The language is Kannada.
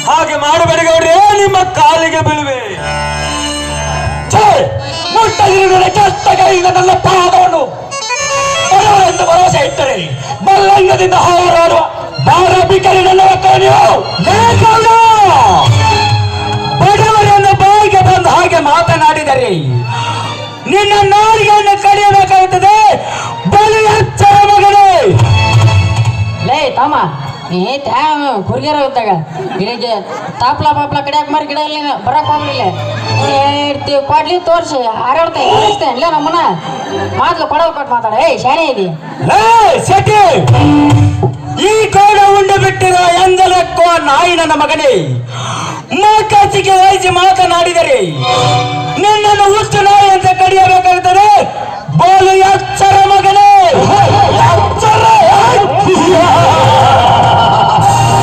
ಹಾಗೆ ಮಾಡಬೇಡಿ ಗೌಡ್ರೆ, ನಿಮ್ಮ ಕಾಲಿಗೆ ಬೀಳುವೆ. ಮುಟ್ಟದಿರುವುದರ ಕೆಟ್ಟ ಕೈಯಿಂದ ನನ್ನ ಪಾದವನ್ನು ಬರುವರೆಂದು ಭರವಸೆ ಇಟ್ಟರೆ ಮಲ್ಲಂಗದಿಂದ ಹೋರಾಡುವ ಬಾರ ಬಿಕರಿ ನನ್ನ ನೀವು ಬಡವರನ್ನು ಬಾಯಿಗೆ ಬಂದ ಹಾಗೆ ಮಾತನಾಡಿದರೆ ನಿನ್ನ ನಾಲಿಗೆಯನ್ನು ಕಡಿಯಬೇಕಾಗುತ್ತದೆ. ಬಲಿ ಎಚ್ಚರ ಮಗನೇ. ಲೇ ತಮ್ಮ ನೀ ಹುರ್ಗ್ಯಾರ ಇದ್ದಾಗ ಗಿಡಕ್ಕೆ ತಾಪ್ಲ ಪಾಪ್ಲ ಕಡಿಯಾಕ ಮಾರಿ ಗಿಡ ಇಲ್ಲ ಬರಕ್ ಹೋಗ್ಲಿಲ್ಲ ಇರ್ತೀವಿ ಕೊಡ್ಲಿ ತೋರ್ಸಿ ಹಾರಾಡ್ತೇವೆ ಇಲ್ಲ ನಮ್ಮನ್ನ ಮಾತ್ಲು ಕೊಡವ ಕೊಟ್ಟು ಮಾತಾಡ ಏಯ್ ಶಾಣೆ ಇದೆ. ಈ ಕೋಡ ಉಂಡು ಬಿಟ್ಟಿರೋ ಎಂದಲಕ್ಕೋ ನಾಯಿ ನನ್ನ ಮಗನೇ, ಮೂಕಚಿಗೆ ವಹಿಸಿ ಮಾತನಾಡಿದರೆ ನಿನ್ನನ್ನು ಹುಟ್ಟು ನಾಯಿ ಅಂತ ಕಡಿಯಬೇಕಾಗುತ್ತದೆ. ಬೋಲು ಎಚ್ಚರ ಮಗನೇ.